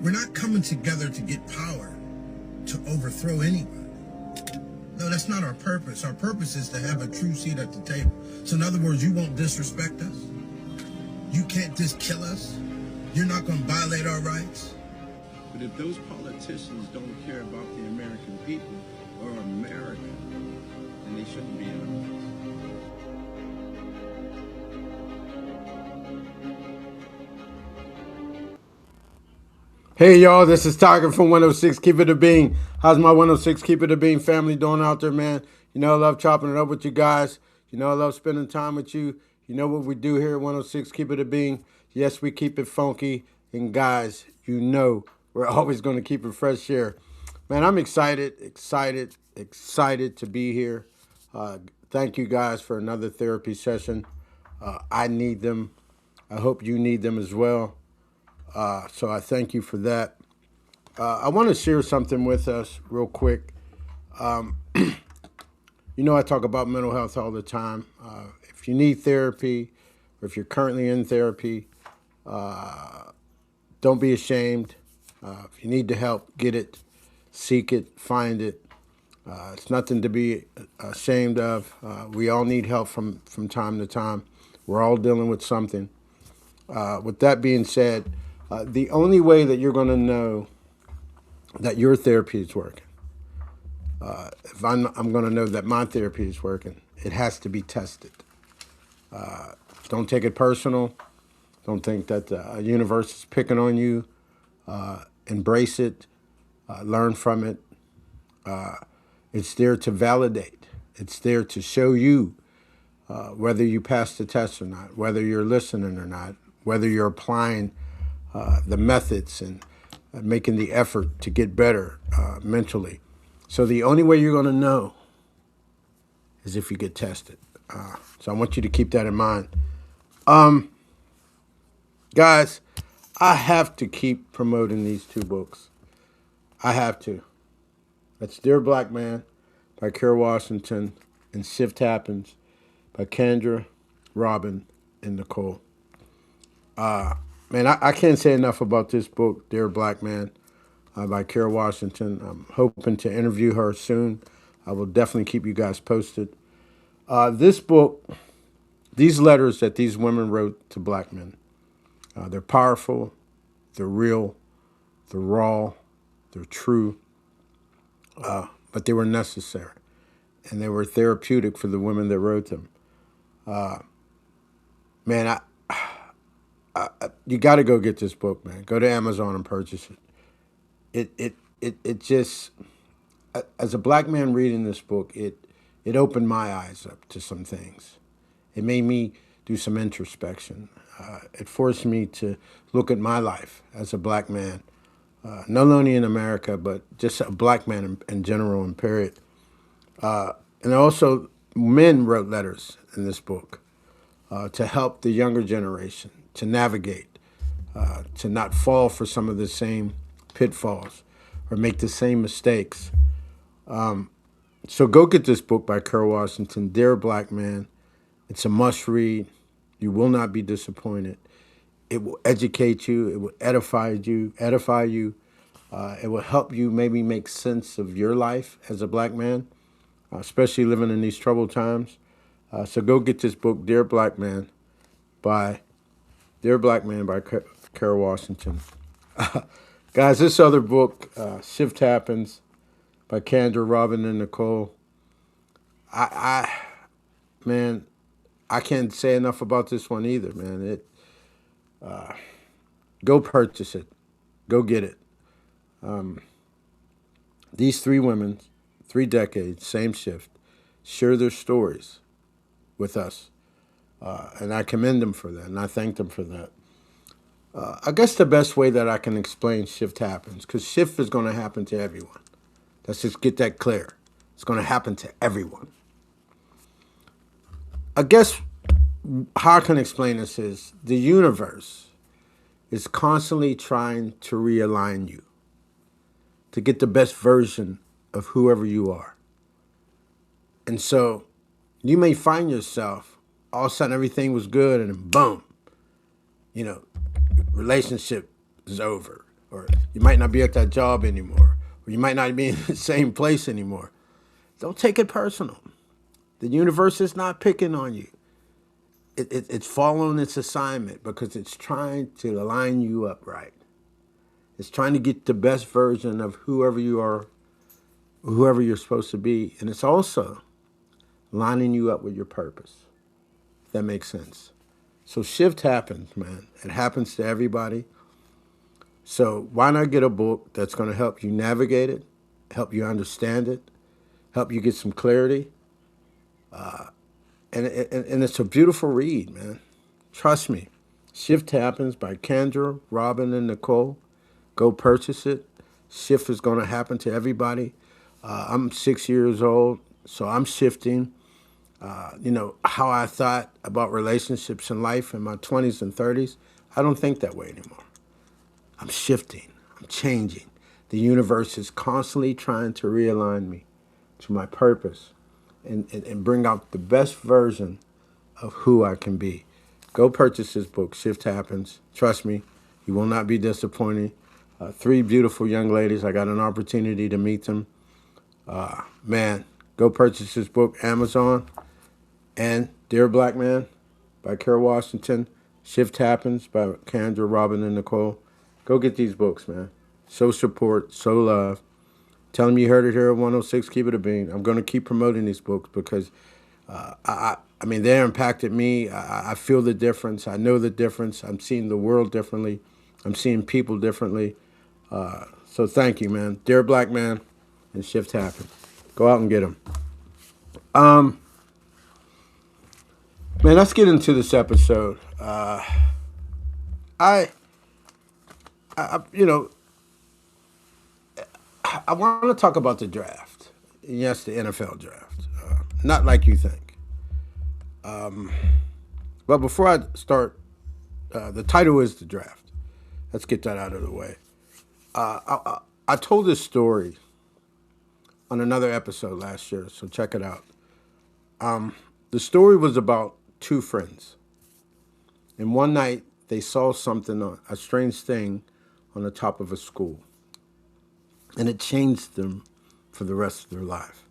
We're not coming together to get power, to overthrow anybody. No, that's not our purpose. Our purpose is to have a true seat at the table. So in other words, you won't disrespect us. You can't just kill us. You're not going to violate our rights. But if those politicians don't care about the American people or America, then they shouldn't be in office. Hey y'all, this is Tiger from 106 Keep It a Bean. How's my 106 Keep It a Bean family doing out there, man? You know I love chopping it up with you guys. You know I love spending time with you. You know what we do here at 106 Keep It a Bean. Yes, we keep it funky. And guys, you know we're always going to keep it fresh here. Man, I'm excited to be here. Thank you guys for another therapy session. I need them. I hope you need them as well. So I thank you for that. I want to share something with us real quick. You know, I talk about mental health all the time. If you need therapy, or if you're currently in therapy, don't be ashamed. If you need the help, get it, seek it, find it. It's nothing to be ashamed of. We all need help from time to time. We're all dealing with something. With that being said, the only way that you're going to know that your therapy is working, if I'm going to know that my therapy is working, it has to be tested. Don't take it personal. Don't think that the universe is picking on you. Embrace it. Learn from it. It's there to validate. It's there to show you whether you pass the test or not, whether you're listening or not, whether you're applying the methods and making the effort to get better mentally. So the only way you're going to know is if you get tested. So I want you to keep that in mind. Guys, I have to keep promoting these two books. I have to. That's Dear Black Man by Kerr Washington and Shift Happens by Kendra, Robin, and Nicole. Man, I can't say enough about this book, Dear Black Man, by Kerr Washington. I'm hoping to interview her soon. I will definitely keep you guys posted. This book, these letters that these women wrote to black men, they're powerful, they're real, they're raw, they're true, but they were necessary, and they were therapeutic for the women that wrote them. Man, you got to go get this book, man. Go to Amazon and purchase it. It just, as a black man reading this book, it opened my eyes up to some things. It made me do some introspection. It forced me to look at my life as a black man, not only in America, but just a black man in general and period. And also, men wrote letters in this book to help the younger generation to navigate, to not fall for some of the same pitfalls or make the same mistakes. So go get this book by Kerr Washington, Dear Black Man. It's a must read. You will not be disappointed. It will educate you. It will edify you. It will help you maybe make sense of your life as a black man, especially living in these troubled times. So go get this book, Dear Black Man by Kerr Washington. Guys, this other book, Shift Happens by Kendra, Robin, and Nicole. Man, I can't say enough about this one either, man. Go purchase it. Go get it. These three women, 3 decades, same shift, share their stories with us. And I commend them for that, and I thank them for that. I guess the best way that I can explain Shift Happens, because shift is going to happen to everyone. Let's just get that clear. It's going to happen to everyone. I guess how I can explain this is the universe is constantly trying to realign you to get the best version of whoever you are. And so you may find yourself, all of a sudden everything was good and then boom, relationship is over. or you might not be at that job anymore, or you might not be in the same place anymore. Don't take it personal. The universe is not picking on you. It's following its assignment because it's trying to line you up right. It's trying to get the best version of whoever you are, whoever you're supposed to be. And it's also lining you up with your purpose. If that makes sense. So shift happens, man. It happens to everybody. So why not get a book that's going to help you navigate it, help you understand it, help you get some clarity? And it's a beautiful read, man. Trust me. Shift Happens by Kendra, Robin, and Nicole. Go purchase it. Shift is going to happen to everybody. I'm 6 years old, so I'm shifting. How I thought about relationships in life in my 20s and 30s, I don't think that way anymore. I'm shifting. I'm changing. The universe is constantly trying to realign me to my purpose and bring out the best version of who I can be. Go purchase this book, Shift Happens. Trust me, you will not be disappointed. 3 beautiful young ladies. I got an opportunity to meet them. Man, go purchase this book, Amazon. And Dear Black Man by Carol Washington. Shift Happens by Kendra, Robin, and Nicole. Go get these books, man. Show support, show love. Tell them you heard it here at 106 Keep It a Bean. I'm going to keep promoting these books because, they impacted me. I feel the difference. I know the difference. I'm seeing the world differently. I'm seeing people differently. So thank you, man. Dear Black Man and Shift Happens. Go out and get them. Man, let's get into this episode. I want to talk about the draft. Yes, the NFL draft. Not like you think. But before I start, the title is the draft. Let's get that out of the way. I told this story on another episode last year, so check it out. The story was about 2 friends. And one night, they saw something, a strange thing, on the top of a school. And it changed them for the rest of their life.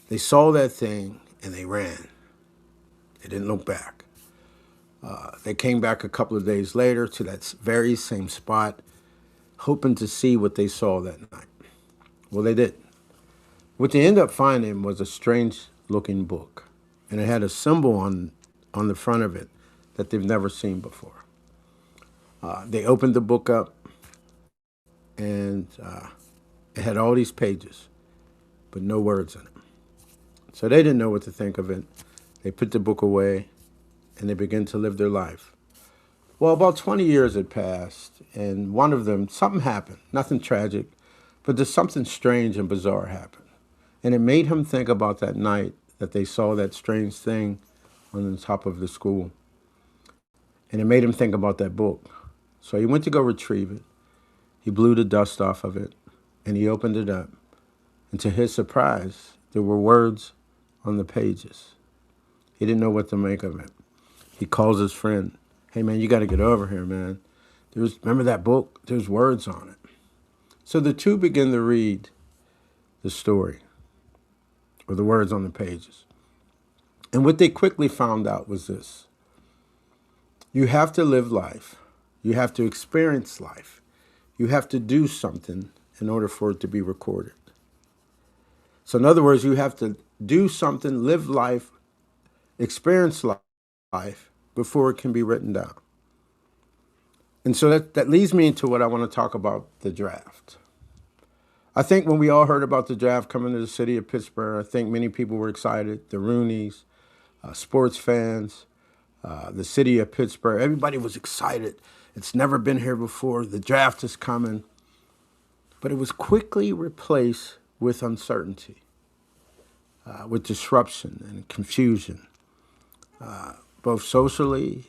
They saw that thing and they ran. They didn't look back. They came back a couple of days later to that very same spot, hoping to see what they saw that night. Well, they didn't. What they ended up finding was a strange-looking book, and it had a symbol on the front of it that they've never seen before. They opened the book up, and it had all these pages, but no words in it. So they didn't know what to think of it. They put the book away, and they began to live their life. Well, about 20 years had passed, and one of them, something happened. Nothing tragic, but there's something strange and bizarre happened. And it made him think about that night that they saw that strange thing on the top of the school. And it made him think about that book. So he went to go retrieve it. He blew the dust off of it, and he opened it up. And to his surprise, there were words on the pages. He didn't know what to make of it. He calls his friend. Hey, man, you got to get over here, man. Remember that book? There's words on it. So the two begin to read the story, or the words on the pages. And what they quickly found out was this. You have to live life. You have to experience life. You have to do something in order for it to be recorded. So in other words, you have to do something, live life, experience life before it can be written down. And so that leads me into what I want to talk about, the draft. I think when we all heard about the draft coming to the city of Pittsburgh, I think many people were excited. The Rooneys, sports fans, the city of Pittsburgh, everybody was excited. It's never been here before. The draft is coming. But it was quickly replaced with uncertainty, with disruption and confusion, both socially,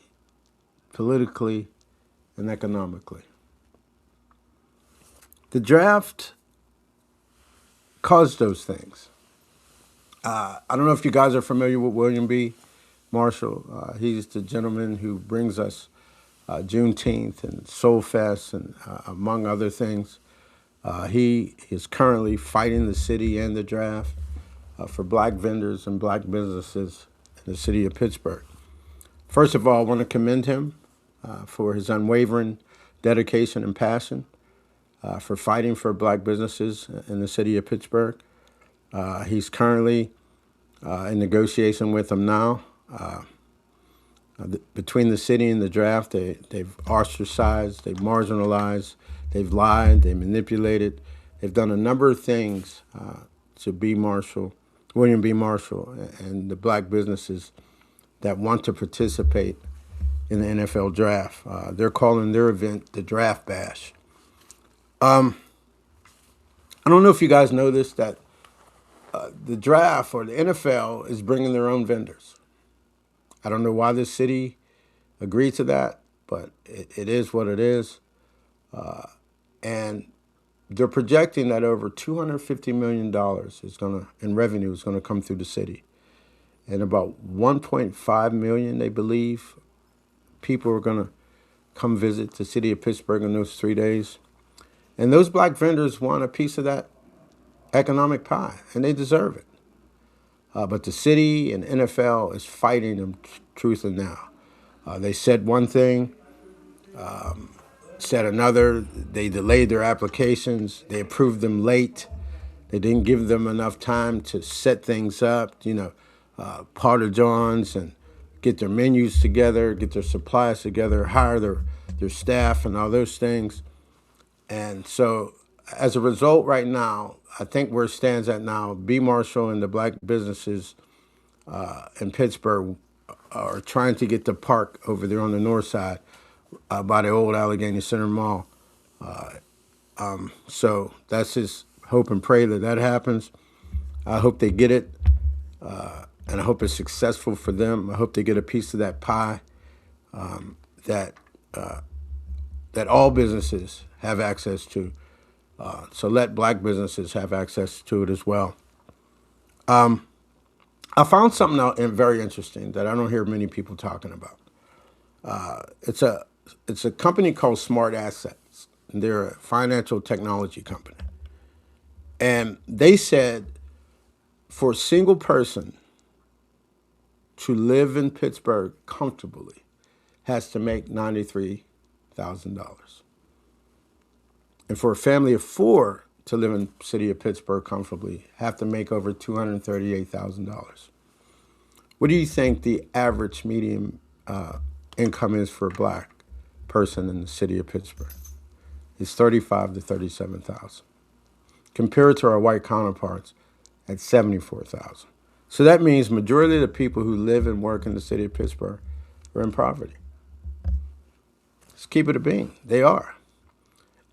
politically, and economically. The draft caused those things. I don't know if you guys are familiar with William B. Marshall. He's the gentleman who brings us Juneteenth and Soul Fest, and among other things. He is currently fighting the city and the draft for black vendors and black businesses in the city of Pittsburgh. First of all, I want to commend him for his unwavering dedication and passion for fighting for black businesses in the city of Pittsburgh. He's currently in negotiation with them now. Between the city and the draft, they've ostracized, they've marginalized, they've lied, they've manipulated. They've done a number of things to William B. Marshall, and the black businesses that want to participate in the NFL draft. They're calling their event the Draft Bash. I don't know if you guys know this, that the draft or the NFL is bringing their own vendors. I don't know why this city agreed to that, but it is what it is. And they're projecting that over $250 million in revenue is going to come through the city. And about 1.5 million, they believe, people are going to come visit the city of Pittsburgh in those 3 days. And those black vendors want a piece of that economic pie, and they deserve it. But the city and NFL is fighting them truth and now. They said one thing, said another. They delayed their applications. They approved them late. They didn't give them enough time to set things up, Porta Johns, and get their menus together, get their supplies together, hire their staff and all those things. And so as a result right now, I think where it stands at now, B. Marshall and the black businesses in Pittsburgh are trying to get the park over there on the north side by the old Allegheny Center Mall. So that's his hope and pray that happens. I hope they get it, and I hope it's successful for them. I hope they get a piece of that pie that all businesses have access to. So let black businesses have access to it as well. I found something out very interesting that I don't hear many people talking about. It's a company called Smart Assets. They're a financial technology company. And they said for a single person to live in Pittsburgh comfortably has to make $93,000. And for a family of four to live in the city of Pittsburgh comfortably, have to make over $238,000. What do you think the average median income is for a black person in the city of Pittsburgh? It's $35,000 to $37,000. Compared to our white counterparts at $74,000. So that means majority of the people who live and work in the city of Pittsburgh are in poverty. Let's keep it a bean. They are.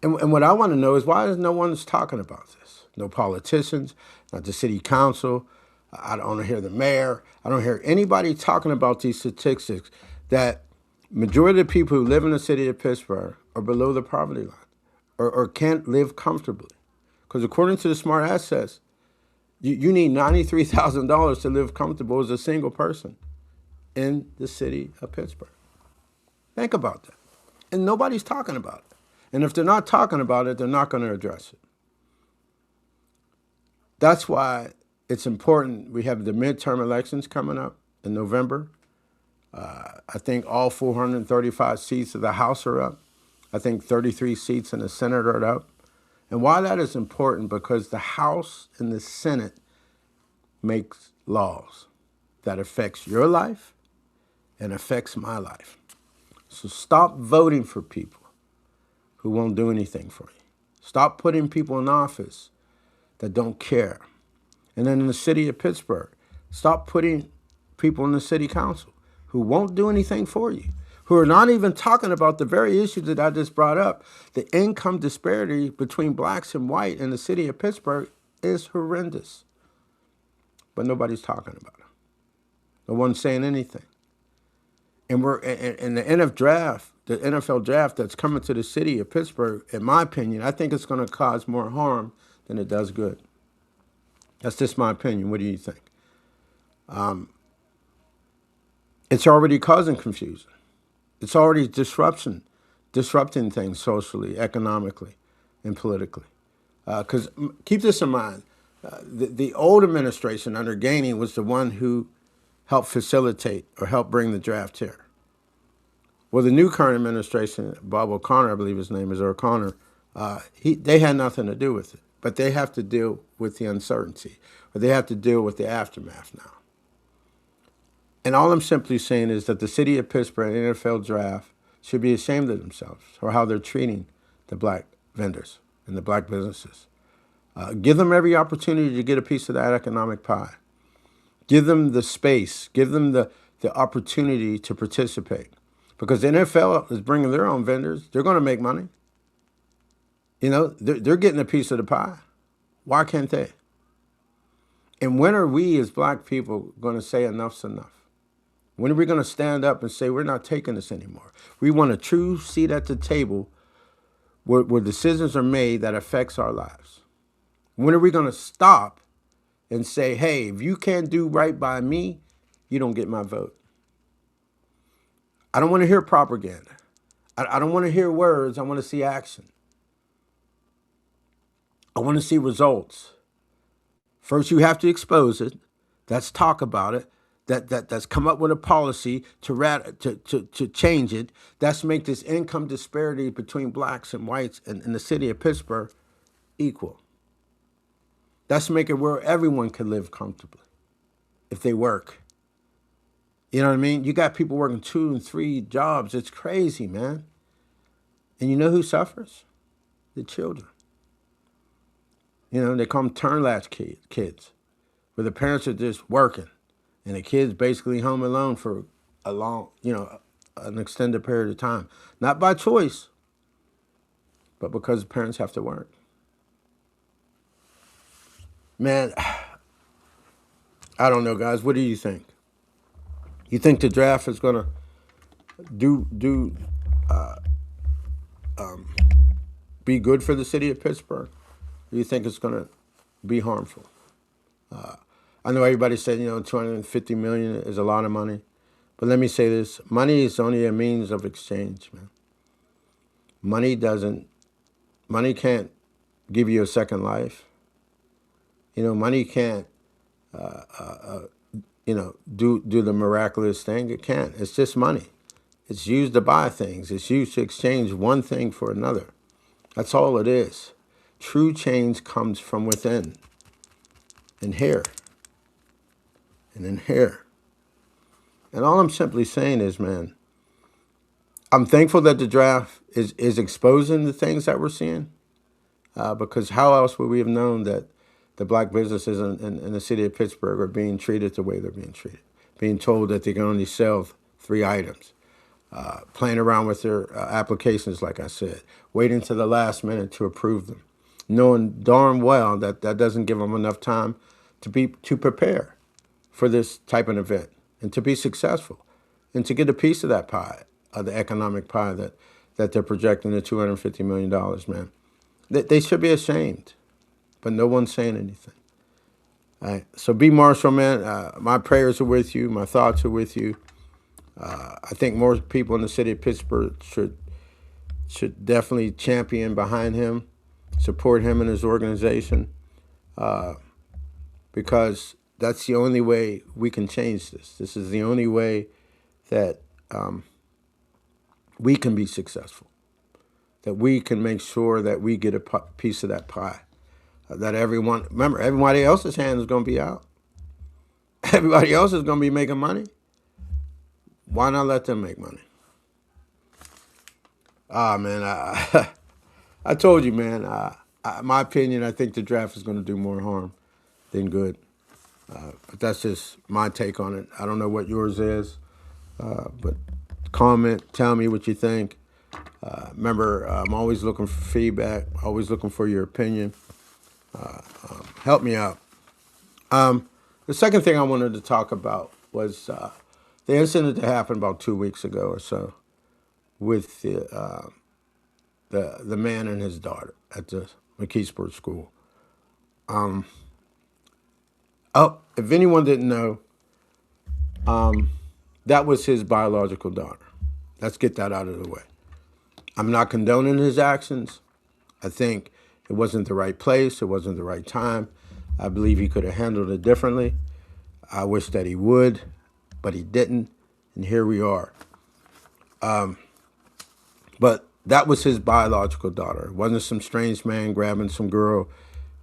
And what I want to know is why is no one talking about this? No politicians, not the city council. I don't hear the mayor. I don't hear anybody talking about these statistics that majority of the people who live in the city of Pittsburgh are below the poverty line or can't live comfortably. Because according to the Smart Assets, you need $93,000 to live comfortable as a single person in the city of Pittsburgh. Think about that. And nobody's talking about it. And if they're not talking about it, they're not going to address it. That's why it's important. We have the midterm elections coming up in November. I think all 435 seats of the House are up. I think 33 seats in the Senate are up. And why that is important, because the House and the Senate makes laws that affects your life and affects my life. So stop voting for people who won't do anything for you. Stop putting people in office that don't care. And then in the city of Pittsburgh, stop putting people in the city council who won't do anything for you, who are not even talking about the very issues that I just brought up. The income disparity between blacks and white in the city of Pittsburgh is horrendous. But nobody's talking about it. No one's saying anything. And we're in the NFL draft that's coming to the city of Pittsburgh, in my opinion, I think it's going to cause more harm than it does good. That's just my opinion. What do you think? It's already causing confusion. It's already disrupting things socially, economically, and politically. Because keep this in mind, the old administration under Gainey was the one who helped facilitate or helped bring the draft here. Well, the new current administration, Bob O'Connor, I believe his name is, or O'Connor, they had nothing to do with it. But they have to deal with the uncertainty, or they have to deal with the aftermath now. And all I'm simply saying is that the city of Pittsburgh and the NFL draft should be ashamed of themselves for how they're treating the black vendors and the black businesses. Give them every opportunity to get a piece of that economic pie. Give them the space. Give them the opportunity to participate. Because the NFL is bringing their own vendors. They're going to make money. You know, they're getting a piece of the pie. Why can't they? And when are we as black people going to say enough's enough? When are we going to stand up and say we're not taking this anymore? We want a true seat at the table where decisions are made that affects our lives. When are we going to stop and say, hey, if you can't do right by me, you don't get my vote? I don't want to hear propaganda. I don't want to hear words. I want to see action. I want to see results. First, you have to expose it. That's talk about it. That's come up with a policy to change it. That's make this income disparity between blacks and whites in the city of Pittsburgh equal. That's make it where everyone can live comfortably if they work. You know what I mean? You got people working 2 and 3 jobs. It's crazy, man. And you know who suffers? The children. You know, they call them turn latch kids, where the parents are just working and the kid's basically home alone for a long, an extended period of time. Not by choice, but because the parents have to work. Man, I don't know, guys. What do you think? You think the draft is going to be good for the city of Pittsburgh? Or do you think it's going to be harmful? I know everybody said, $250 million is a lot of money. But let me say this. Money is only a means of exchange, man. Money can't give you a second life. Money can't, do the miraculous thing. It can't. It's just money. It's used to buy things. It's used to exchange one thing for another. That's all it is. True change comes from within, and here, and in here. And all I'm simply saying is, man, I'm thankful that the draft is exposing the things that we're seeing, because how else would we have known that the black businesses in the city of Pittsburgh are being treated the way they're being treated, being told that they can only sell 3 items, playing around with their applications, like I said, waiting to the last minute to approve them, knowing darn well that doesn't give them enough time to prepare for this type of event and to be successful and to get a piece of that pie, of the economic pie that they're projecting at $250 million, man. They should be ashamed, but no one's saying anything. All right. So B. Marshall, man, my prayers are with you. My thoughts are with you. I think more people in the city of Pittsburgh should definitely champion behind him, support him and his organization, because that's the only way we can change this. This is the only way that we can be successful, that we can make sure that we get a piece of that pie, that everybody else's hand is going to be out. Everybody else is going to be making money. Why not let them make money? Man, I told you, man, my opinion, I think the draft is going to do more harm than good. But that's just my take on it. I don't know what yours is, but comment, tell me what you think. Remember, I'm always looking for feedback, always looking for your opinion. Help me out. The second thing I wanted to talk about was the incident that happened about 2 weeks ago or so with the man and his daughter at the McKeesport School. If anyone didn't know, that was his biological daughter. Let's get that out of the way. I'm not condoning his actions. I think it wasn't the right place. It wasn't the right time. I believe he could have handled it differently. I wish that he would, but he didn't. And here we are. But that was his biological daughter. It wasn't some strange man grabbing some girl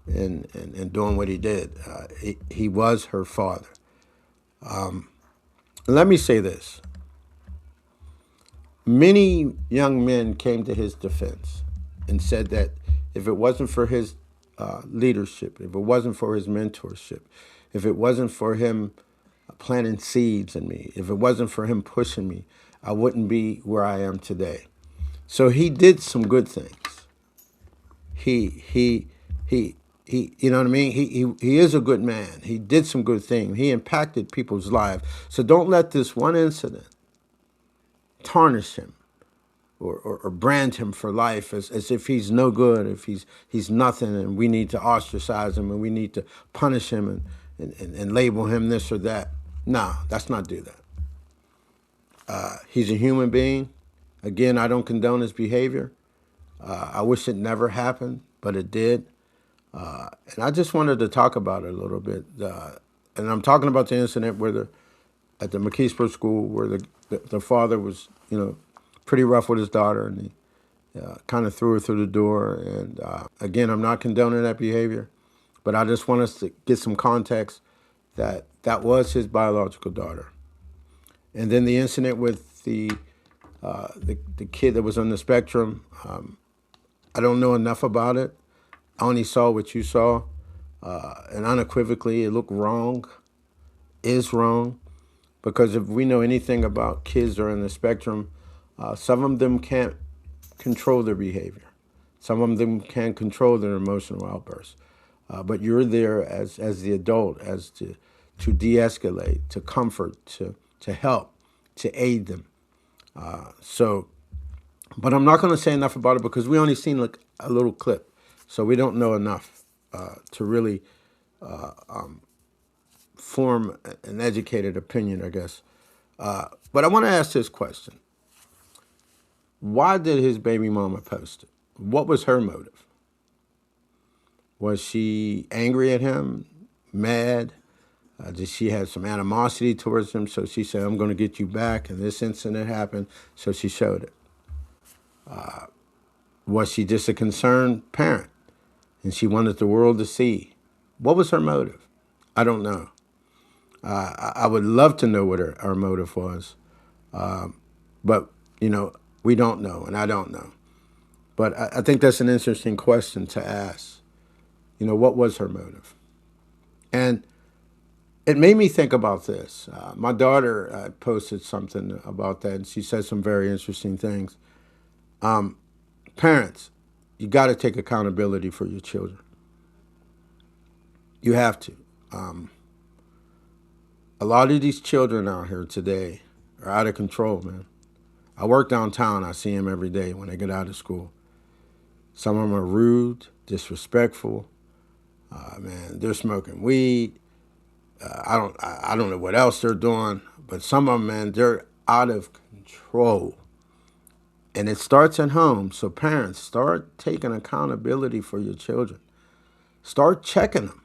and doing what he did. He was her father. Let me say this. Many young men came to his defense and said that if it wasn't for his leadership, if it wasn't for his mentorship, if it wasn't for him planting seeds in me, if it wasn't for him pushing me, I wouldn't be where I am today. So he did some good things. He you know what I mean? He is a good man. He did some good things. He impacted people's lives. So don't let this one incident tarnish him or brand him for life as if he's no good, if he's nothing, and we need to ostracize him and we need to punish him and label him this or that. No, let's not do that. He's a human being. Again, I don't condone his behavior. I wish it never happened, but it did. And I just wanted to talk about it a little bit. And I'm talking about the incident where at the McKeesport School where the father was, pretty rough with his daughter, and he kind of threw her through the door. And again, I'm not condoning that behavior, but I just want us to get some context that that was his biological daughter. And then the incident with the kid that was on the spectrum, I don't know enough about it. I only saw what you saw, and unequivocally, it looked wrong, is wrong, because if we know anything about kids that are on the spectrum, some of them can't control their behavior. Some of them can't control their emotional outbursts. But you're there as the adult, as to de-escalate, to comfort, to help, to aid them. But I'm not going to say enough about it because we only seen like a little clip. So we don't know enough to really form an educated opinion, I guess. But I want to ask this question. Why did his baby mama post it? What was her motive? Was she angry at him? Mad? Did she have some animosity towards him? So she said, I'm going to get you back. And this incident happened. So she showed it. Was she just a concerned parent? And she wanted the world to see. What was her motive? I don't know. I would love to know what her motive was. But, we don't know, and I don't know. But I think that's an interesting question to ask. What was her motive? And it made me think about this. My daughter posted something about that, and she said some very interesting things. Parents, you got to take accountability for your children. You have to. A lot of these children out here today are out of control, man. I work downtown. I see them every day when they get out of school. Some of them are rude, disrespectful. Man, they're smoking weed. I don't know what else they're doing, but some of them, man, they're out of control. And it starts at home. So parents, start taking accountability for your children. Start checking them.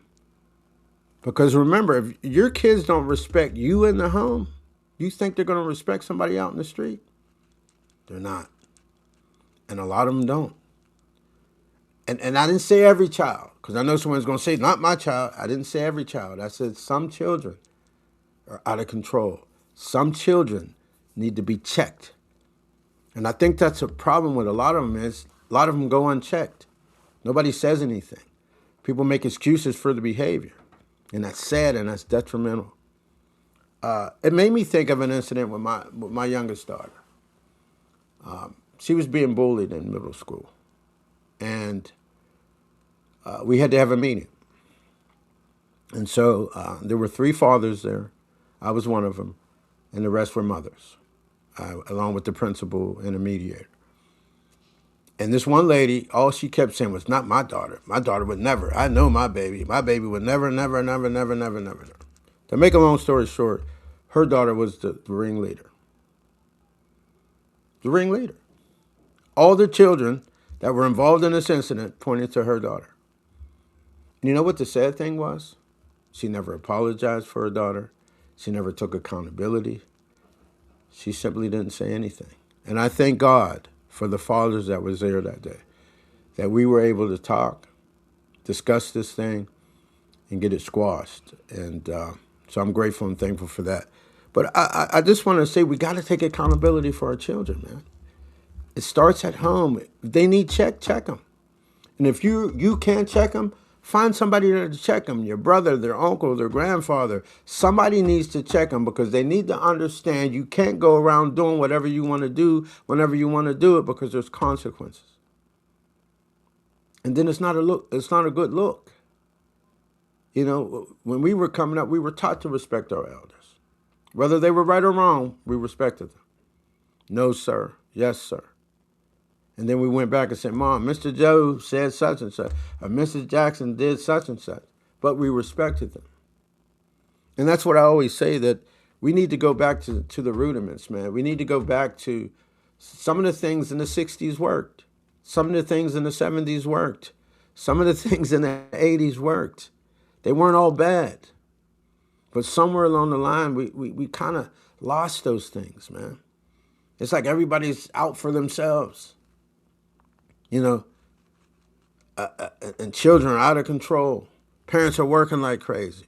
Because remember, if your kids don't respect you in the home, you think they're going to respect somebody out in the street? They're not. And a lot of them don't. And I didn't say every child, because I know someone's going to say, not my child. I didn't say every child. I said some children are out of control. Some children need to be checked. And I think that's a problem with a lot of them is a lot of them go unchecked. Nobody says anything. People make excuses for the behavior. And that's sad and that's detrimental. It made me think of an incident with my youngest daughter. She was being bullied in middle school. And we had to have a meeting. And so there were 3 fathers there. I was one of them. And the rest were mothers, along with the principal and the mediator. And this one lady, all she kept saying was, not my daughter. My daughter would never. I know my baby. My baby would never, never, never, never, never, never. To make a long story short, her daughter was the ringleader. the ringleader. All the children that were involved in this incident pointed to her daughter. You know what the sad thing was? She never apologized for her daughter. She never took accountability. She simply didn't say anything. And I thank God for the fathers that was there that day, that we were able to talk, discuss this thing, and get it squashed. And so I'm grateful and thankful for that. But I just want to say we got to take accountability for our children, man. It starts at home. If they need check them. And if you can't check them, find somebody there to check them. Your brother, their uncle, their grandfather. Somebody needs to check them because they need to understand you can't go around doing whatever you want to do whenever you want to do it because there's consequences. And then it's not a good look. You know, when we were coming up, we were taught to respect our elders. Whether they were right or wrong, we respected them. No, sir. Yes, sir. And then we went back and said, Mom, Mr. Joe said such and such, or Mrs. Jackson did such and such. But we respected them. And that's what I always say, that we need to go back to the rudiments, man. We need to go back to some of the things in the 60s worked. Some of the things in the 70s worked. Some of the things in the 80s worked. They weren't all bad. But somewhere along the line, we kind of lost those things, man. It's like everybody's out for themselves. You know, and children are out of control. Parents are working like crazy.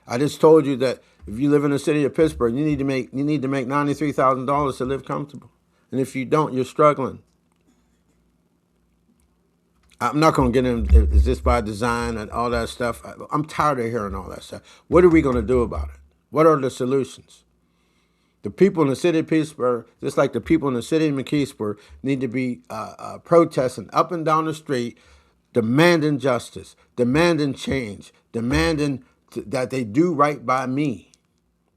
I just told you that if you live in the city of Pittsburgh, you need to make $93,000 to live comfortable. And if you don't, you're struggling. I'm not going to get into is this by design and all that stuff. I'm tired of hearing all that stuff. What are we going to do about it? What are the solutions? The people in the city of Pittsburgh, just like the people in the city of McKeesburg, need to be protesting up and down the street, demanding justice, demanding change, demanding that they do right by me,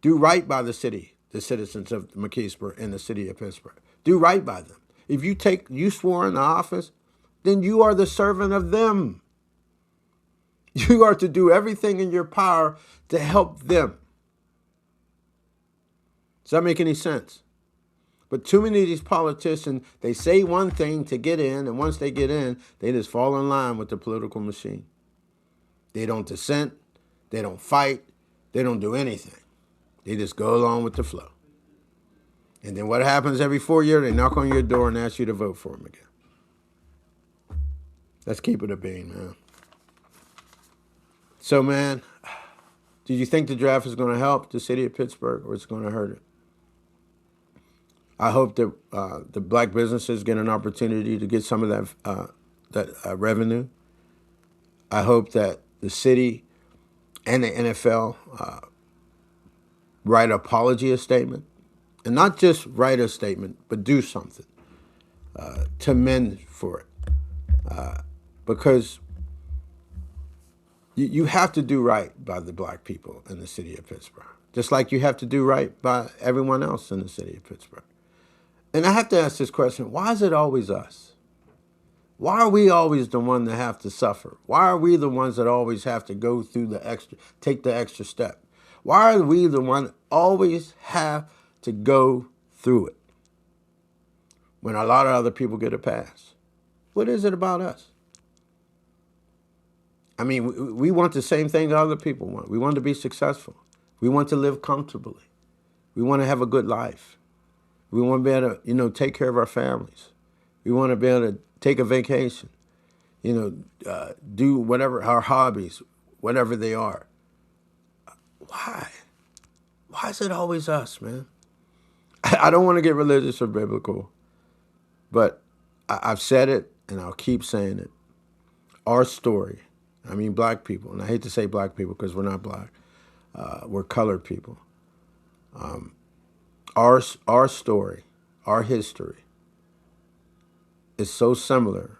do right by the city, the citizens of McKeesburg and the city of Pittsburgh. Do right by them. If you swore in the office, then you are the servant of them. You are to do everything in your power to help them. Does that make any sense? But too many of these politicians, they say one thing to get in, and once they get in, they just fall in line with the political machine. They don't dissent, they don't fight, they don't do anything. They just go along with the flow. And then what happens every 4 years? They knock on your door and ask you to vote for them again. Let's keep it a bean, man. So, man, do you think the draft is going to help the city of Pittsburgh or it's going to hurt it? I hope that the black businesses get an opportunity to get some of that revenue. I hope that the city and the NFL write an apology statement. And not just write a statement, but do something to mend for it. Because you have to do right by the black people in the city of Pittsburgh, just like you have to do right by everyone else in the city of Pittsburgh. And I have to ask this question, why is it always us? Why are we always the one that have to suffer? Why are we the ones that always have to go through take the extra step? Why are we the one that always have to go through it when a lot of other people get a pass? What is it about us? I mean, we want the same thing that other people want. We want to be successful. We want to live comfortably. We want to have a good life. We want to be able to, take care of our families. We want to be able to take a vacation, do whatever, our hobbies, whatever they are. Why? Why is it always us, man? I don't want to get religious or biblical, but I've said it and I'll keep saying it. Our story, I mean black people, and I hate to say black people because we're not black. We're colored people. Our story, our history is so similar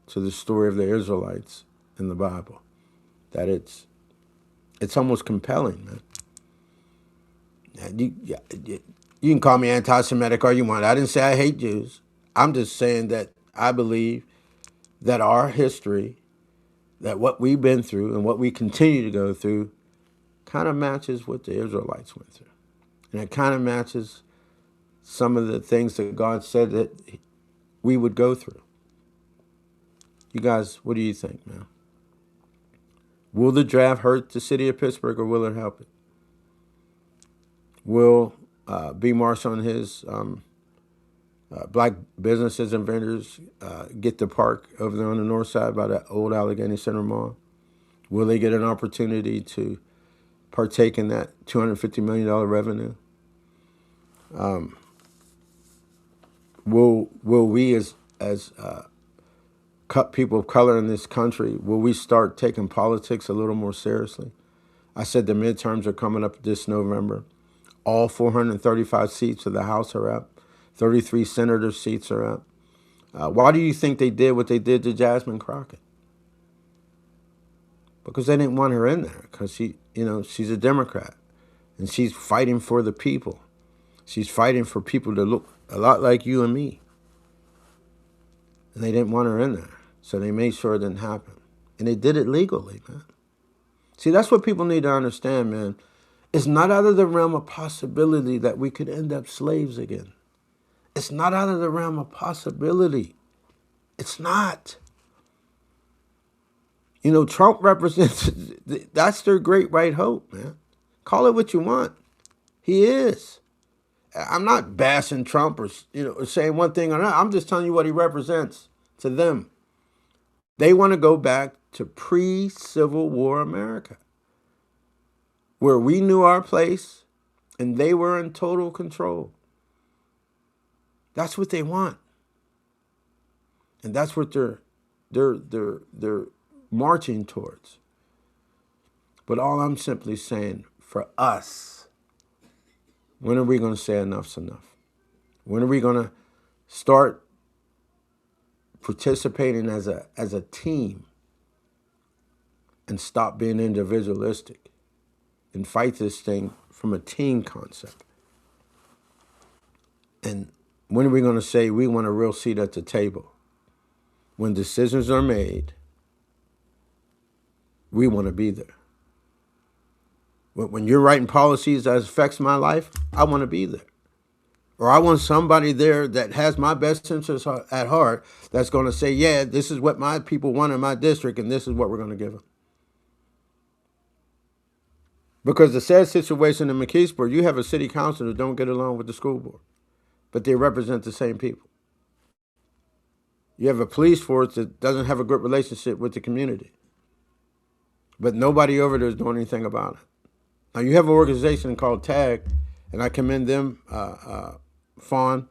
to the story of the Israelites in the Bible that it's almost compelling, man. You can call me anti-Semitic all you want. I didn't say I hate Jews. I'm just saying that I believe that our history, that what we've been through and what we continue to go through kind of matches what the Israelites went through. And it kind of matches some of the things that God said that we would go through. You guys, what do you think, man? Will the draft hurt the city of Pittsburgh, or will it help it? Will B. Marshall and his black businesses and vendors get the park over there on the north side by that old Allegheny Center Mall? Will they get an opportunity to partake in that $250 million revenue? Will we as people of color in this country, will we start taking politics a little more seriously? I said the midterms are coming up this November. All 435 seats of the House are up. 33 senator seats are up. Why do you think they did what they did to Jasmine Crockett? Because they didn't want her in there, because she's a Democrat and she's fighting for the people. She's fighting for people to look a lot like you and me. And they didn't want her in there. So they made sure it didn't happen. And they did it legally, man. See, that's what people need to understand, man. It's not out of the realm of possibility that we could end up slaves again. It's not out of the realm of possibility. It's not. Trump represents, that's their great white hope, man. Call it what you want. He is. I'm not bashing Trump or saying one thing or another. I'm just telling you what he represents to them. They want to go back to pre-Civil War America, where we knew our place and they were in total control. That's what they want. And that's what they're marching towards. But all I'm simply saying, for us, when are we going to say enough's enough? When are we going to start participating as a team and stop being individualistic and fight this thing from a team concept? And when are we going to say we want a real seat at the table? When decisions are made, we want to be there. When you're writing policies that affects my life, I want to be there. Or I want somebody there that has my best interests at heart that's going to say, yeah, this is what my people want in my district, and this is what we're going to give them. Because the sad situation in McKeesport, you have a city council that don't get along with the school board, but they represent the same people. You have a police force that doesn't have a good relationship with the community, but nobody over there is doing anything about it. Now, you have an organization called TAG, and I commend them, Fawn,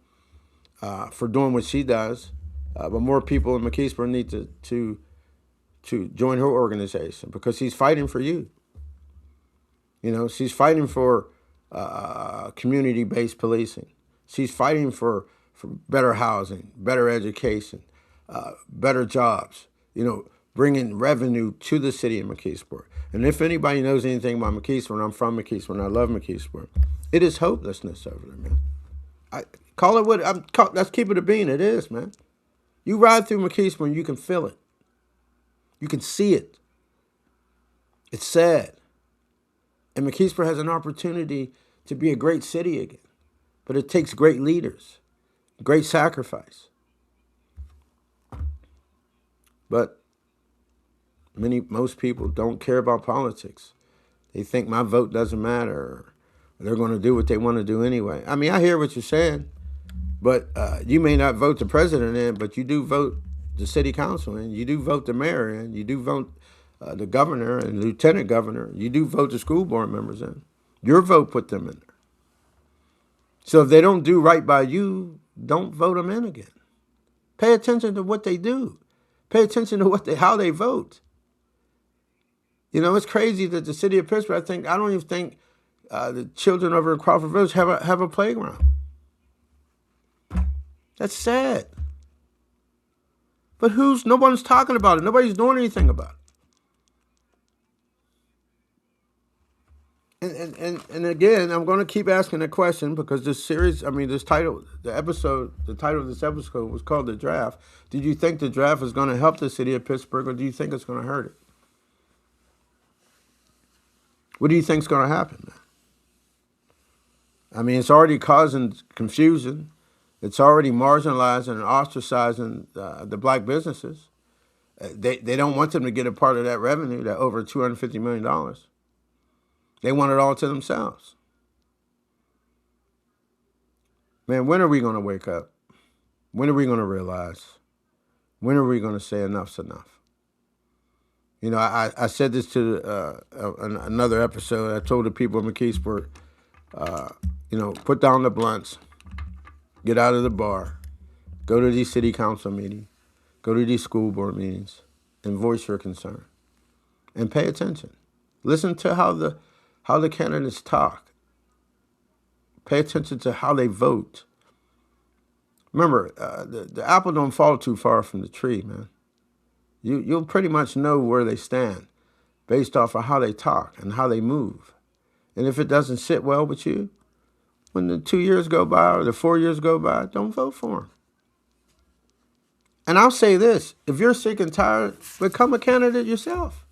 for doing what she does. But more people in McKeesport need to join her organization, because she's fighting for you. She's fighting for community-based policing. She's fighting for better housing, better education, better jobs, bringing revenue to the city of McKeesport. And if anybody knows anything about McKeesport, I'm from McKeesport, and I love McKeesport, it is hopelessness over there, man. Let's keep it a bean. It is, man. You ride through McKeesport and you can feel it. You can see it. It's sad. And McKeesport has an opportunity to be a great city again. But it takes great leaders, great sacrifice. But most people don't care about politics. They think my vote doesn't matter, or they're going to do what they want to do anyway. I mean, I hear what you're saying, but you may not vote the president in, but you do vote the city council in, you do vote the mayor in, you do vote the governor and lieutenant governor, you do vote the school board members in. Your vote put them in there. So if they don't do right by you, don't vote them in again. Pay attention to what they do. Pay attention to how they vote. It's crazy that the city of Pittsburgh, I don't even think the children over in Crawford Village have a playground. That's sad. But nobody's talking about it. Nobody's doing anything about it. And again, I'm going to keep asking the question, because the title of this episode was called The Draft. Did you think the draft is going to help the city of Pittsburgh, or do you think it's going to hurt it? What do you think is going to happen, man? I mean, it's already causing confusion. It's already marginalizing and ostracizing the black businesses. They don't want them to get a part of that revenue, that over $250 million. They want it all to themselves. Man, when are we going to wake up? When are we going to realize? When are we going to say enough's enough? You know, I said this to another episode. I told the people in McKeesport, you know, put down the blunts, get out of the bar, go to these city council meetings, go to these school board meetings, and voice your concern, and pay attention. Listen to how the candidates talk. Pay attention to how they vote. Remember, the apple don't fall too far from the tree, man. You'll pretty much know where they stand based off of how they talk and how they move. And if it doesn't sit well with you, when the 2 years go by or the 4 years go by, don't vote for them. And I'll say this, if you're sick and tired, become a candidate yourself.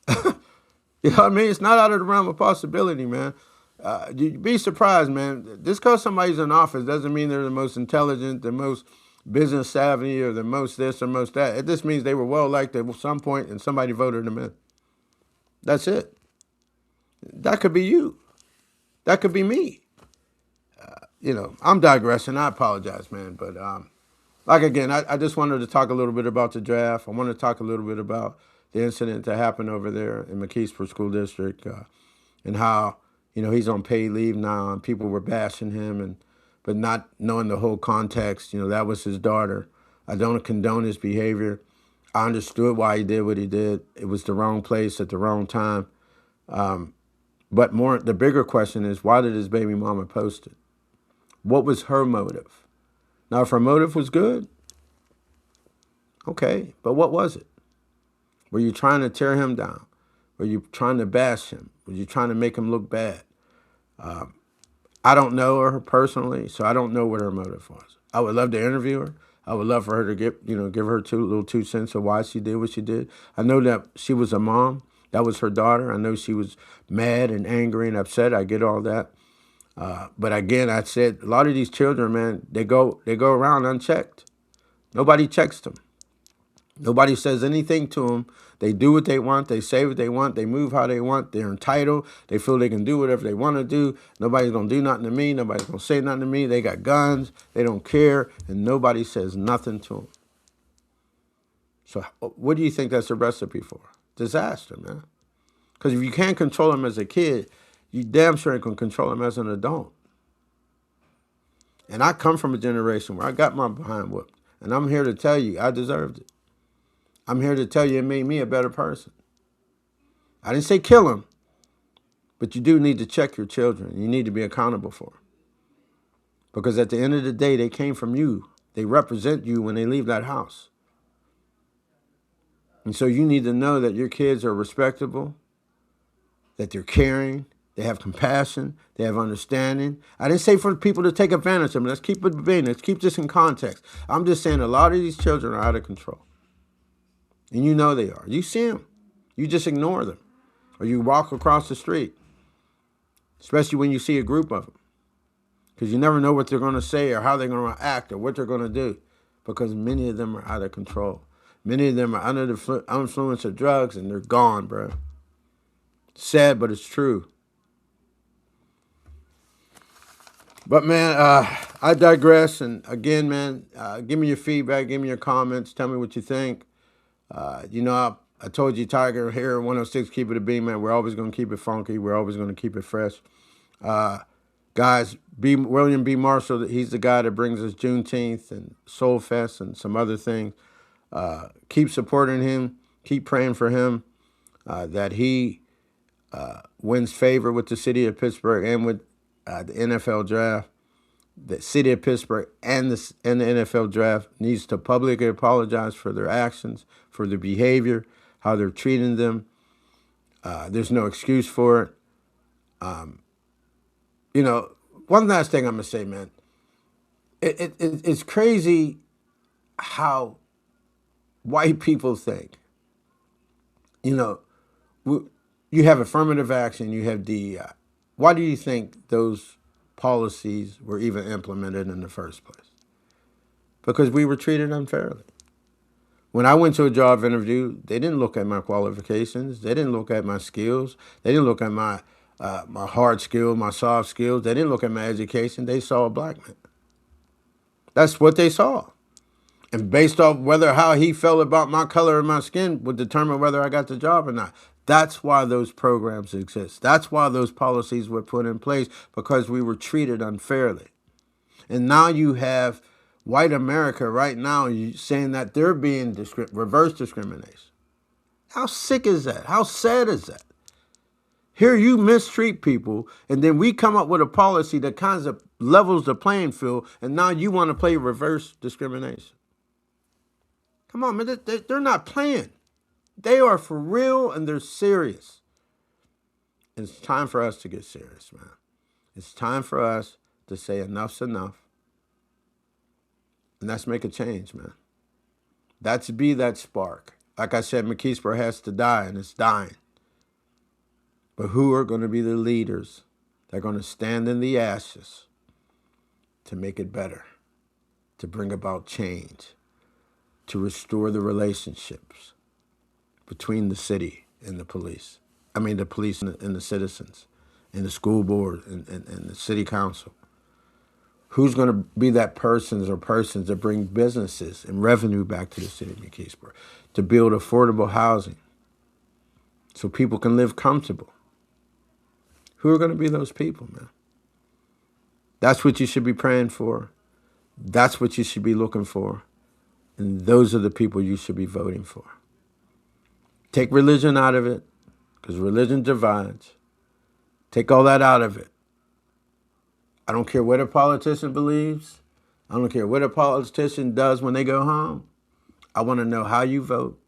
You know what I mean? It's not out of the realm of possibility, man. You'd be surprised, man. Just because somebody's in office doesn't mean they're the most intelligent, the most business savvy, or the most this or most that. It just means they were well liked at some point and somebody voted them in. That's it. That could be you. That could be me. You know, I'm digressing. I apologize, man. But like again, I just wanted to talk a little bit about the draft. I want to talk a little bit about the incident that happened over there in McKeesport School District, and how, you know, he's on paid leave now, and people were bashing him, but not knowing the whole context. You know, that was his daughter. I don't condone his behavior. I understood why he did what he did. It was the wrong place at the wrong time. But the bigger question is, why did his baby mama post it? What was her motive? Now, if her motive was good, okay, but what was it? Were you trying to tear him down? Were you trying to bash him? Were you trying to make him look bad? I don't know her personally, so I don't know what her motive was. I would love to interview her. I would love for her to give her little 2 cents of why she did what she did. I know that she was a mom. That was her daughter. I know she was mad and angry and upset. I get all that. But again, I said, a lot of these children, man, they go around unchecked. Nobody checks them. Nobody says anything to them. They do what they want. They say what they want. They move how they want. They're entitled. They feel they can do whatever they want to do. Nobody's going to do nothing to me. Nobody's going to say nothing to me. They got guns. They don't care. And nobody says nothing to them. So what do you think that's a recipe for? Disaster, man. Because if you can't control them as a kid, you damn sure can control them as an adult. And I come from a generation where I got my behind whooped. And I'm here to tell you, I deserved it. I'm here to tell you it made me a better person. I didn't say kill them, but you do need to check your children. You need to be accountable for them. Because at the end of the day, they came from you. They represent you when they leave that house. And so you need to know that your kids are respectable, that they're caring, they have compassion, they have understanding. I didn't say for people to take advantage of them. Let's keep it being. Let's keep this in context. I'm just saying a lot of these children are out of control. And you know they are. You see them. You just ignore them. Or you walk across the street, especially when you see a group of them. Because you never know what they're going to say or how they're going to act or what they're going to do. Because many of them are out of control. Many of them are under the influence of drugs and they're gone, bro. Sad, but it's true. But, man, I digress. And, again, man, give me your feedback. Give me your comments. Tell me what you think. You know, I told you, Tiger, here at 106, keep it a beam, man. We're always going to keep it funky. We're always going to keep it fresh. Guys, William B. Marshall, he's the guy that brings us Juneteenth and Soul Fest and some other things. Keep supporting him. Keep praying for him, that he wins favor with the city of Pittsburgh and with the NFL draft. The city of Pittsburgh and the NFL draft needs to publicly apologize for their actions, for their behavior, how they're treating them. There's no excuse for it. You know, one last thing I'm going to say, man. It's crazy how white people think. You know, you have affirmative action, you have DEI. Why do you think those policies were even implemented in the first place, because we were treated unfairly. When I went to a job interview, they didn't look at my qualifications. They didn't look at my skills. They didn't look at my hard skills, my soft skills. They didn't look at my education. They saw a black man. That's what they saw. And based off how he felt about my color and my skin would determine whether I got the job or not. That's why those programs exist. That's why those policies were put in place, because we were treated unfairly. And now you have white America right now saying that they're being reverse discrimination. How sick is that? How sad is that? Here you mistreat people, and then we come up with a policy that kind of levels the playing field, and now you want to play reverse discrimination. Come on, man, they're not playing. They are for real, and they're serious. And it's time for us to get serious, man. It's time for us to say enough's enough. And let's make a change, man. That's be that spark. Like I said, McKeesport has to die, and it's dying. But who are going to be the leaders that are going to stand in the ashes to make it better, to bring about change, to restore the relationships between the city and the police? I mean, the police and the citizens, and the school board and the city council. Who's going to be that persons that bring businesses and revenue back to the city of McKeesport, to build affordable housing so people can live comfortable? Who are going to be those people, man? That's what you should be praying for. That's what you should be looking for. And those are the people you should be voting for. Take religion out of it, because religion divides. Take all that out of it. I don't care what a politician believes. I don't care what a politician does when they go home. I want to know how you vote,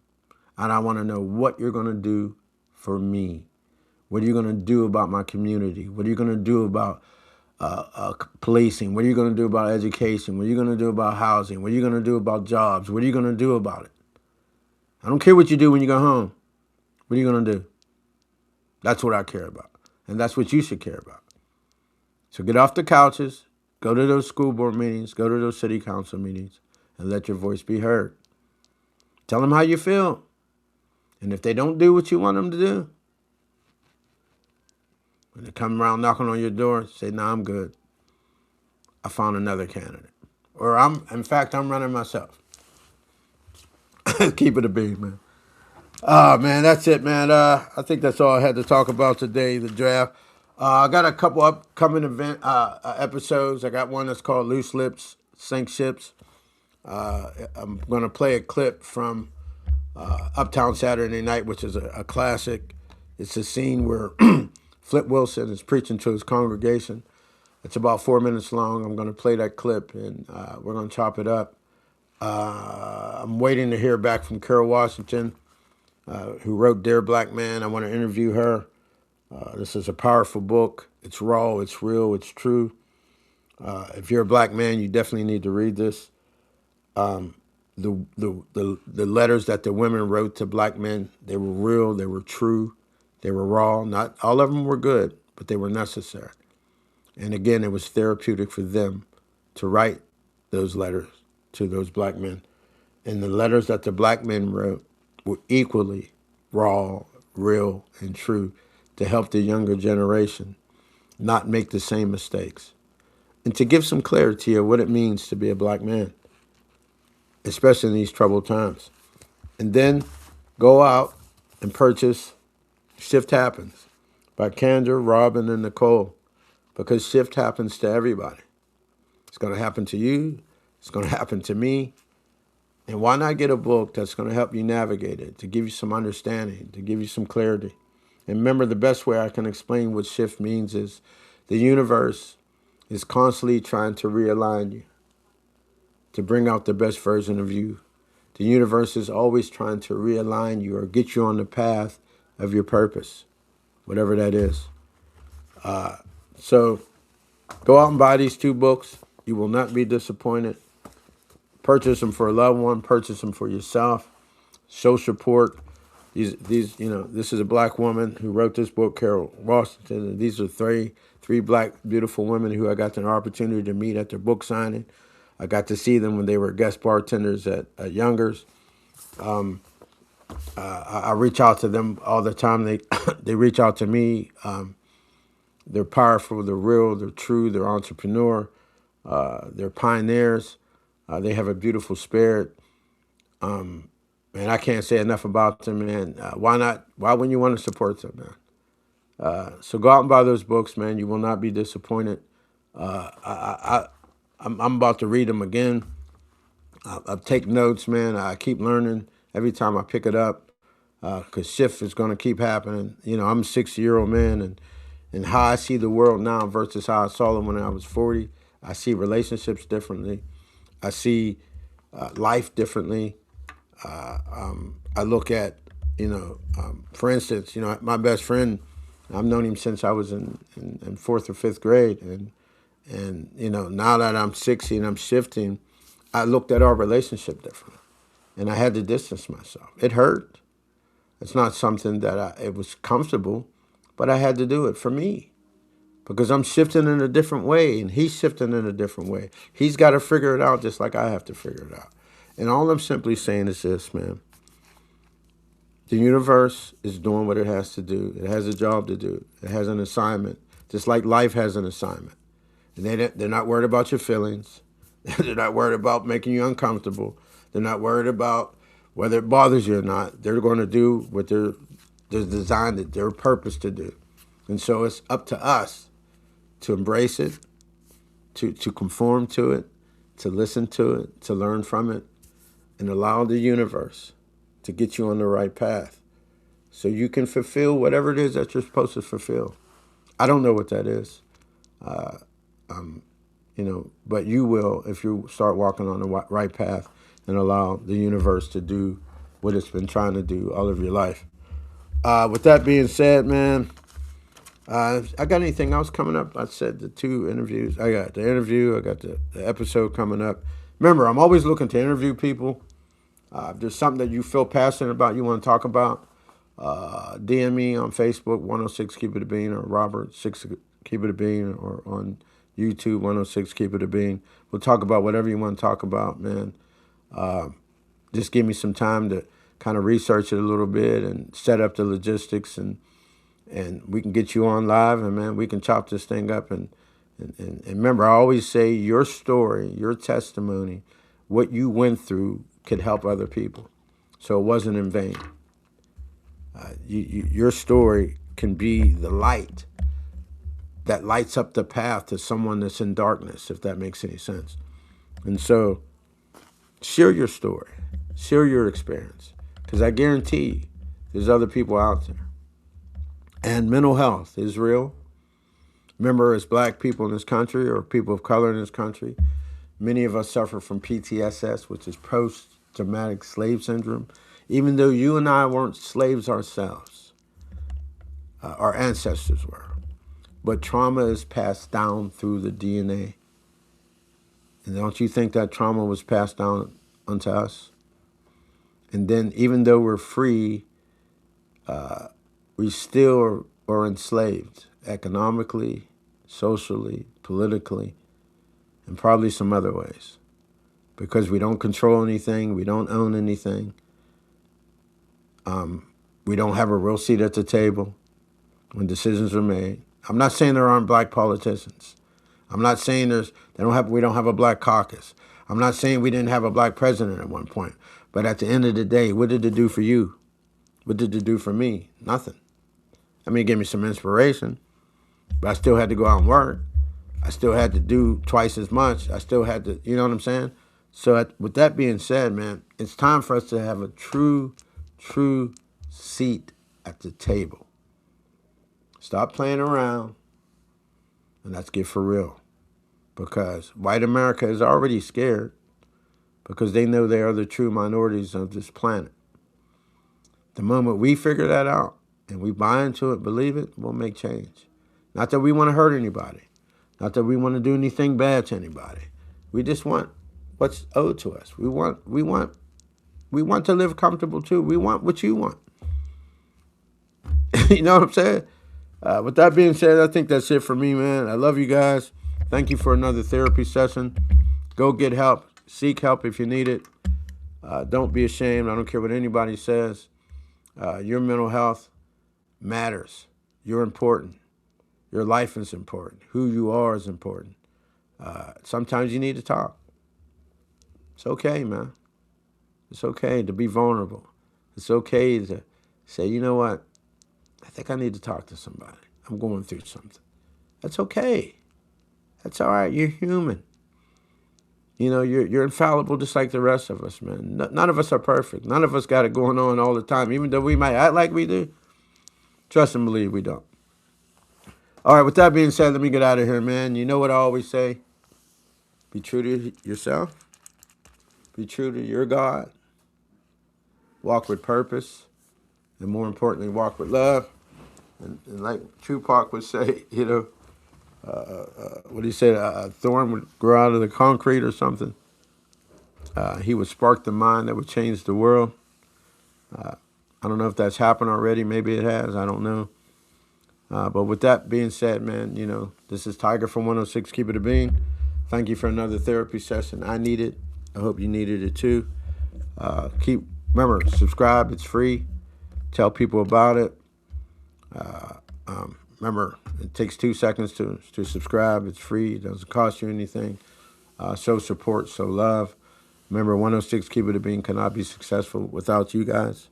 and I want to know what you're going to do for me. What are you going to do about my community? What are you going to do about policing? What are you going to do about education? What are you going to do about housing? What are you going to do about jobs? What are you going to do about it? I don't care what you do when you go home. What are you going to do? That's what I care about. And that's what you should care about. So get off the couches, go to those school board meetings, go to those city council meetings, and let your voice be heard. Tell them how you feel. And if they don't do what you want them to do, when they come around knocking on your door, say, "No, I'm good. I found another candidate." Or I'm running myself. Keep it a beat, man. Man, that's it, man. I think that's all I had to talk about today, the draft. I got a couple upcoming episodes. I got one that's called Loose Lips, Sink Ships. I'm going to play a clip from Uptown Saturday Night, which is a classic. It's a scene where Flip Wilson is preaching to his congregation. It's about 4 minutes long. I'm going to play that clip, and we're going to chop it up. I'm waiting to hear back from Carol Washington, who wrote Dear Black Man. I want to interview her. This is a powerful book. It's raw, it's real, it's true. If you're a black man, you definitely need to read this. The letters that the women wrote to black men, they were real, they were true, they were raw. Not all of them were good, but they were necessary. And again, it was therapeutic for them to write those letters to those black men. And the letters that the black men wrote were equally raw, real, and true, to help the younger generation not make the same mistakes, and to give some clarity of what it means to be a black man, especially in these troubled times. And then go out and purchase Shift Happens by Kendra, Robin, and Nicole, because shift happens to everybody. It's going to happen to you. It's going to happen to me. And why not get a book that's going to help you navigate it, to give you some understanding, to give you some clarity? And remember, the best way I can explain what shift means is the universe is constantly trying to realign you, to bring out the best version of you. The universe is always trying to realign you or get you on the path of your purpose, whatever that is. So go out and buy these two books. You will not be disappointed. Purchase them for a loved one. Purchase them for yourself. Show support. This is a black woman who wrote this book, Carol Washington, and these are three black beautiful women who I got the opportunity to meet at their book signing. I got to see them when they were guest bartenders at Youngers. I reach out to them all the time. They they reach out to me. They're powerful. They're real. They're true. They're entrepreneur. They're pioneers. They have a beautiful spirit. Man, I can't say enough about them, man. Why not? Why wouldn't you want to support them, man? So go out and buy those books, man. You will not be disappointed. I'm about to read them again. I take notes, man. I keep learning every time I pick it up, because shift is going to keep happening. I'm a 60-year-old man, and how I see the world now versus how I saw them when I was 40. I see relationships differently. I see life differently. I look at, for instance, my best friend, I've known him since I was in fourth or fifth grade. And now that I'm 60 and I'm shifting, I looked at our relationship differently. And I had to distance myself. It hurt. It's not something that it was comfortable, but I had to do it for me. Because I'm shifting in a different way, and he's shifting in a different way. He's got to figure it out just like I have to figure it out. And all I'm simply saying is this, man. The universe is doing what it has to do. It has a job to do. It has an assignment, just like life has an assignment. And they're not worried about your feelings. They're not worried about making you uncomfortable. They're not worried about whether it bothers you or not. They're going to do what they're designed, their purpose to do. And so it's up to us to embrace it, to conform to it, to listen to it, to learn from it, and allow the universe to get you on the right path so you can fulfill whatever it is that you're supposed to fulfill. I don't know what that is, but you will if you start walking on the right path and allow the universe to do what it's been trying to do all of your life. With that being said, man, I got anything else coming up? I said the 2 interviews. I got the interview. I got the episode coming up. Remember, I'm always looking to interview people. If there's something that you feel passionate about, you want to talk about, DM me on Facebook, 106 Keep It a Bean, or Robert 6 Keep It a Bean, or on YouTube, 106 Keep It a Bean. We'll talk about whatever you want to talk about, man. Just give me some time to kind of research it a little bit and set up the logistics, and we can get you on live, and man, we can chop this thing up. And remember, I always say your story, your testimony, what you went through could help other people. So it wasn't in vain. Your story can be the light that lights up the path to someone that's in darkness, if that makes any sense. And so share your story, share your experience, because I guarantee there's other people out there. And mental health is real. Remember, as black people in this country, or people of color in this country, many of us suffer from PTSS, which is post-traumatic slave syndrome. Even though you and I weren't slaves ourselves, our ancestors were. But trauma is passed down through the DNA. And don't you think that trauma was passed down unto us? And then even though we're free, we still are enslaved economically, socially, politically, and probably some other ways. Because we don't control anything, we don't own anything. We don't have a real seat at the table when decisions are made. I'm not saying there aren't black politicians. I'm not saying we don't have a black caucus. I'm not saying we didn't have a black president at one point. But at the end of the day, what did it do for you? What did it do for me? Nothing. I mean, it gave me some inspiration, but I still had to go out and work. I still had to do twice as much. I still had to, you know what I'm saying? So with that being said, man, it's time for us to have a true seat at the table. Stop playing around, and let's get for real. Because white America is already scared, because they know they are the true minorities of this planet. The moment we figure that out and we buy into it, believe it, we'll make change. Not that we want to hurt anybody. Not that we want to do anything bad to anybody. We just want what's owed to us. We want to live comfortable too. We want what you want. You know what I'm saying? With that being said, I think that's it for me, man. I love you guys. Thank you for another therapy session. Go get help. Seek help if you need it. Don't be ashamed. I don't care what anybody says. Your mental health matters. You're important. Your life is important. Who you are is important. Sometimes you need to talk. It's okay, man. It's okay to be vulnerable. It's okay to say, you know what? I think I need to talk to somebody. I'm going through something. That's okay. That's all right. You're human. You know, you're infallible just like the rest of us, man. None of us are perfect. None of us got it going on all the time. Even though we might act like we do, trust and believe we don't. All right, with that being said, let me get out of here, man. You know what I always say? Be true to yourself. Be true to your God. Walk with purpose. And more importantly, walk with love. And like Tupac would say, you know, what he said, a thorn would grow out of the concrete or something. He would spark the mind that would change the world. I don't know if that's happened already. Maybe it has. I don't know. But with that being said, man, you know, this is Tiger from 106 Keep It a Bean. Thank you for another therapy session. I need it. I hope you needed it too. Remember, subscribe. It's free. Tell people about it. Remember, it takes 2 seconds to subscribe. It's free. It doesn't cost you anything. Show support, show love. Remember, 106 Keep It a Bean cannot be successful without you guys.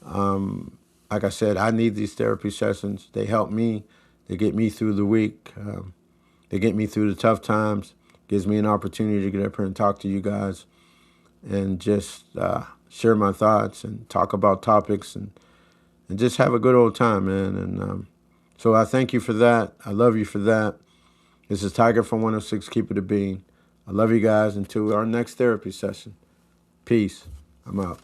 Like I said, I need these therapy sessions. They help me. They get me through the week. They get me through the tough times. Gives me an opportunity to get up here and talk to you guys and just share my thoughts and talk about topics and just have a good old time, man. And so I thank you for that. I love you for that. This is Tiger from 106 Keep It a Bean. I love you guys. Until our next therapy session. Peace. I'm out.